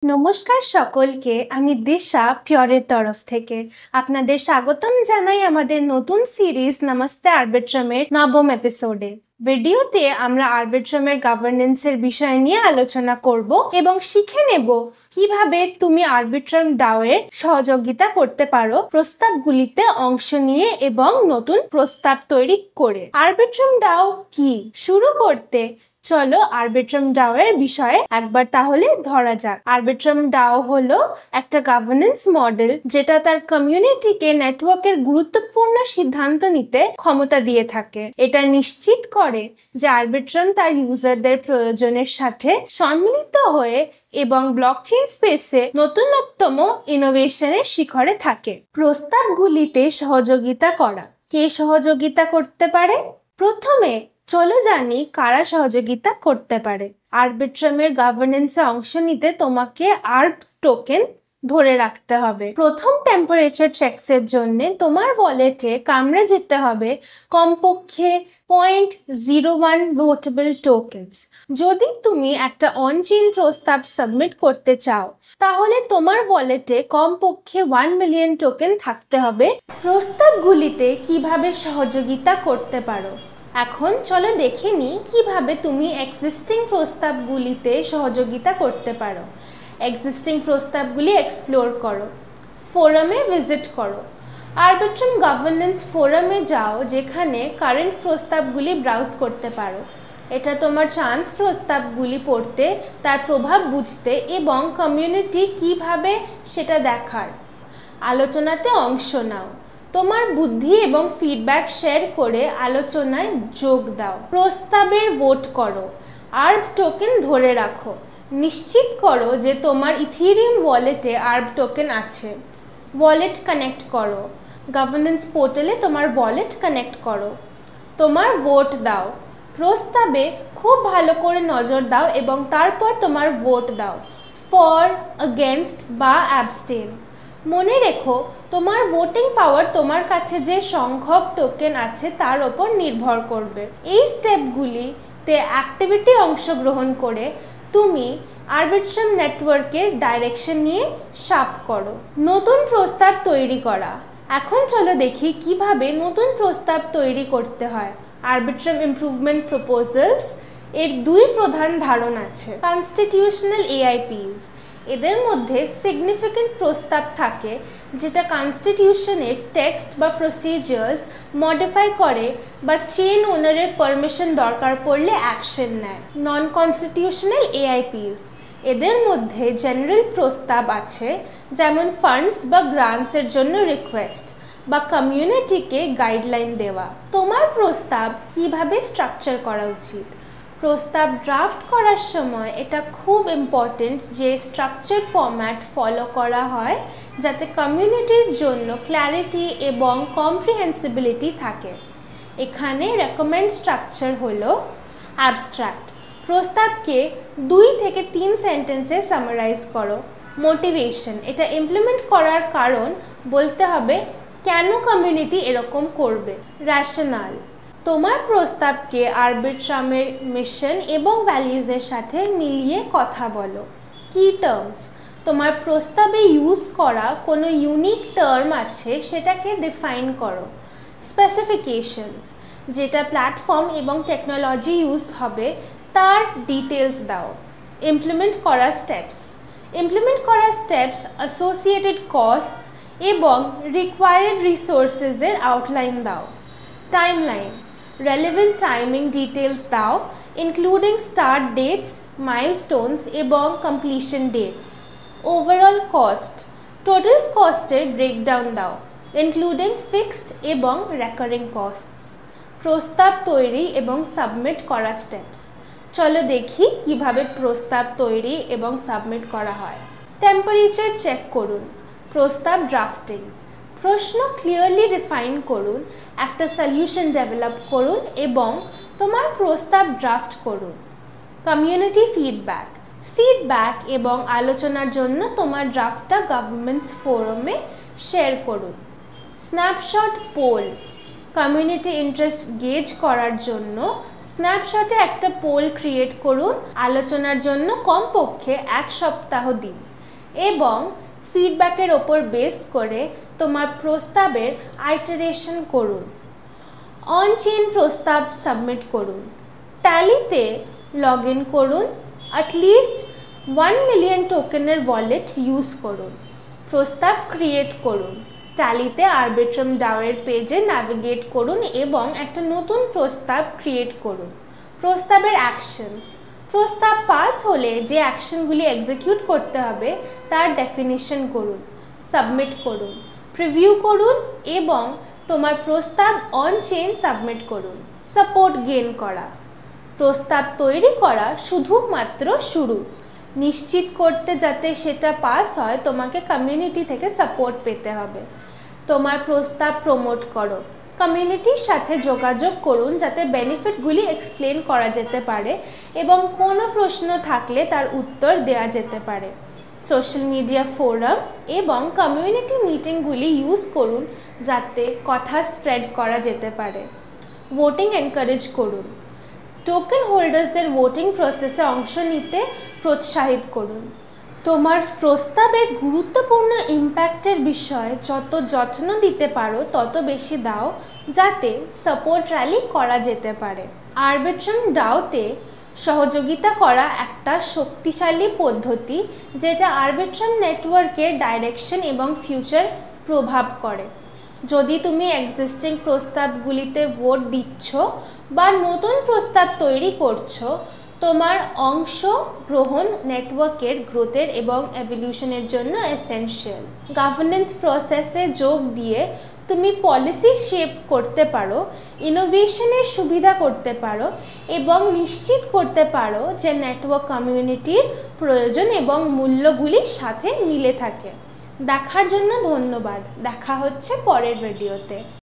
নমস্কার সকলকে, আমি দিশা পিওরের তরফ থেকে আপনাদের স্বাগতম জানাই আমাদের নতুন সিরিজ নমস্তে আরবিট্রামের নবম এপিসোডে। ভিডিওতে আমরা আরবিট্রামের গভর্নেন্সের বিষয় নিয়ে আলোচনা করব এবং শিখে নেব কিভাবে তুমি আরবিট্রাম ডাও এর সহযোগিতা করতে পারো প্রস্তাবগুলিতে অংশ নিয়ে এবং নতুন প্রস্তাব তৈরি করে। আরবিট্রাম ডাও কি? শুরু করতে চলো আরবিট্রাম ডাও এর বিষয়ে একবার তাহলে ধরা যাক। আরবিট্রাম ডাও হলো একটা গভর্নেন্স মডেল যেটা তার কমিউনিটিকে নেটওয়ার্কের গুরুত্বপূর্ণ সিদ্ধান্ত নিতে ক্ষমতা দিয়ে থাকে। এটা নিশ্চিত করে যে আরবিট্রাম তার ইউজারদের প্রয়োজনের সাথে সম্মিলিত হয়ে এবং ব্লকচেইন স্পেসে নতুনতম ইনোভেশনের শিখরে থাকে। প্রস্তাবগুলিতে সহযোগিতা করা। কে সহযোগিতা করতে পারে? প্রথমে চলো জানি কারা সহযোগিতা করতে পারে। আরবিট্রামের গভর্নেন্সে অংশ নিতে তোমাকে আর্ব টোকেন ধরে রাখতে হবে। প্রথম টেম্পারেচার চেকসের জন্য তোমার ওয়ালেটে কামড়ে যেতে হবে কমপক্ষে 0.01 ভোটেবল টোকেনস। যদি তুমি একটা অনচেইন প্রস্তাব সাবমিট করতে চাও তাহলে তোমার ওয়ালেটে কমপক্ষে 1 মিলিয়ন টোকেন থাকতে হবে। প্রস্তাবগুলিতে কিভাবে সহযোগিতা করতে পারো। এখন চলো দেখে নিই কিভাবে তুমি এক্সিস্টিং প্রস্তাবগুলিতে সহযোগিতা করতে পারো। এক্সিস্টিং প্রস্তাবগুলি এক্সপ্লোর করো, ফোরামে ভিজিট করো। আরবিট্রাম গভর্নেন্স ফোরামে যাও যেখানে কারেন্ট প্রস্তাবগুলি ব্রাউজ করতে পারো। এটা তোমার চান্স প্রস্তাবগুলি পড়তে, তার প্রভাব বুঝতে এবং কমিউনিটি কিভাবে সেটা দেখার। আলোচনাতে অংশ নাও, তোমার বুদ্ধি এবং ফিডব্যাক শেয়ার করে আলোচনায় যোগ দাও। প্রস্তাবের ভোট করো, আর্ব টোকেন ধরে রাখো। নিশ্চিত করো যে তোমার ইথেরিয়াম ওয়ালেটে আর্ব টোকেন আছে। ওয়ালেট কানেক্ট করো, গভর্নেন্স পোর্টালে তোমার ওয়ালেট কানেক্ট করো। তোমার ভোট দাও, প্রস্তাবে খুব ভালো করে নজর দাও এবং তারপর তোমার ভোট দাও, ফর, এগেনস্ট বা অ্যাবস্টেন। মনে রেখো তোমার ভোটিং পাওয়ার তোমার কাছে যে সংখ্যক টোকেন আছে তার ওপর নির্ভর করবে। এই স্টেপগুলিতে অ্যাক্টিভিটি অংশগ্রহণ করে তুমি আরবিট্রাম নেটওয়ার্কের ডাইরেকশন নিয়ে শার্প করো। নতুন প্রস্তাব তৈরি করা। এখন চলো দেখি কিভাবে নতুন প্রস্তাব তৈরি করতে হয়। আরবিট্রাম ইমপ্রুভমেন্ট প্রপোজালস এর দুই প্রধান ধারণ আছে। কনস্টিটিউশনাল এআইপিস, এদের মধ্যে সিগনিফিক্যান্ট প্রস্তাব থাকে যেটা কনস্টিটিউশনের টেক্সট বা প্রসিজার্স মডিফাই করে বা চেইন ওনারের পারমিশন দরকার পড়লে অ্যাকশন নেয়। নন কনস্টিটিউশনাল এআইপিস, এদের মধ্যে জেনারেল প্রস্তাব আছে যেমন ফান্ডস বা গ্রান্টসের জন্য রিকোয়েস্ট বা কমিউনিটিকে গাইডলাইন দেওয়া। তোমার প্রস্তাব কিভাবে স্ট্রাকচার করা উচিত। প্রস্তাব ড্রাফট করার সময় এটা খুব ইম্পর্টেন্ট যে স্ট্রাকচার ফরম্যাট ফলো করা হয় যাতে কমিউনিটির জন্য ক্ল্যারিটি এবং কম্প্রিহেন্সিবিলিটি থাকে। এখানে রেকমেন্ড স্ট্রাকচার হলো অ্যাবস্ট্রাক্ট, প্রস্তাবকে 2 থেকে 3 সেন্টেন্সে সামারাইজ করো। মোটিভেশন, এটা ইমপ্লিমেন্ট করার কারণ বলতে হবে কেন কমিউনিটি এরকম করবে। র্যাশনাল, তোমার প্রস্তাবকে আরবিট্রামের মিশন এবং ভ্যালিউজের সাথে মিলিয়ে কথা বলো। কি টার্মস, তোমার প্রস্তাবে ইউজ করা কোনো ইউনিক টার্ম আছে সেটাকে ডিফাইন করো। স্পেসিফিকেশনস, যেটা প্ল্যাটফর্ম এবং টেকনোলজি ইউজ হবে তার ডিটেলস দাও। ইমপ্লিমেন্ট করা স্টেপস, অ্যাসোসিয়েটেড কস্টস এবং রিকোয়ার্ড রিসোর্সেসের আউটলাইন দাও। টাইমলাইন, relevant timing details দাও including start dates, milestones এবং completion dates. Overall cost, total cost-এর breakdown দাও including fixed এবং recurring costs. প্রস্তাব তৈরি এবং সাবমিট করা স্টেপস। চলো দেখি কিভাবে প্রস্তাব তৈরি এবং সাবমিট করা হয়। টেম্পারেচার চেক করুন। প্রস্তাব ড্রাফটিং, প্রশ্ন ক্লিয়ারলি ডিফাইন করুন, একটা সলিউশন ডেভেলপ করুন এবং তোমার প্রস্তাব ড্রাফট করুন। কমিউনিটি ফিডব্যাক এবং আলোচনার জন্য তোমার ড্রাফটটা গভর্নেন্স ফোরামে শেয়ার করুন। Snapshot poll, community interest gauge করার জন্য স্ন্যাপশটে একটা পোল ক্রিয়েট করুন। আলোচনার জন্য কমপক্ষে 1 সপ্তাহ দিন। এবং ফিডব্যাকের ওপর বেস করে তোমার প্রস্তাবের আইটারেশন করুন। অন চেইন প্রস্তাব সাবমিট করুন। ট্যালিতে লগ ইন করুন। অ্যাটলিস্ট 1 মিলিয়ন টোকেনের ওয়ালেট ইউজ করুন। প্রস্তাব ক্রিয়েট করুন। ট্যালিতে আরবিট্রাম ডাওয়ের পেজে ন্যাভিগেট করুন এবং একটা নতুন প্রস্তাব ক্রিয়েট করুন। প্রস্তাবের অ্যাকশনস। প্রস্তাব পাস হলে যে অ্যাকশনগুলি এক্সিকিউট করতে হবে তার ডেফিনিশন করুন। সাবমিট করুন। প্রিভিউ করুন এবং তোমার প্রস্তাব অন চেইন সাবমিট করুন। সাপোর্ট গেইন করা। প্রস্তাব তৈরি করা শুধুমাত্র শুরু। নিশ্চিত করতে যাতে সেটা পাস হয় তোমাকে কমিউনিটি থেকে সাপোর্ট পেতে হবে। তোমার প্রস্তাব প্রমোট করো। কমিউনিটির সাথে যোগাযোগ করুন যাতে বেনিফিটগুলি এক্সপ্লেন করা যেতে পারে এবং কোনো প্রশ্ন থাকলে তার উত্তর দেওয়া যেতে পারে। সোশ্যাল মিডিয়া ফোরাম এবং কমিউনিটি মিটিংগুলি ইউজ করুন যাতে কথা স্প্রেড করা যেতে পারে। ভোটিং এনকারেজ করুন। টোকেন হোল্ডার্সদের ভোটিং প্রসেসে অংশ নিতে প্রোৎসাহিত করুন। তোমার প্রস্তাবের গুরুত্বপূর্ণ ইম্প্যাক্টের বিষয়ে যত যত্ন দিতে পারো তত বেশি দাও যাতে সাপোর্ট র্যালি করা যেতে পারে। আরবিট্রাম ডাওতে সহযোগিতা করা একটা শক্তিশালী পদ্ধতি যেটা আরবিট্রাম নেটওয়ার্কের ডাইরেকশন এবং ফিউচার প্রভাব করে। যদি তুমি এক্সিস্টিং প্রস্তাবগুলিতে ভোট দিচ্ছ বা নতুন প্রস্তাব তৈরি করছো, তোমার অংশগ্রহণ নেটওয়ার্কের গ্রোথের এবং এভলিউশনের জন্য এসেনশিয়াল। গভর্নেন্স প্রসেসে যোগ দিয়ে তুমি পলিসি শেপ করতে পারো, ইনোভেশনের সুবিধা করতে পারো এবং নিশ্চিত করতে পারো যে নেটওয়ার্ক কমিউনিটির প্রয়োজন এবং মূল্যগুলির সাথে মিলে থাকে। দেখার জন্য ধন্যবাদ। দেখা হচ্ছে পরের ভিডিওতে।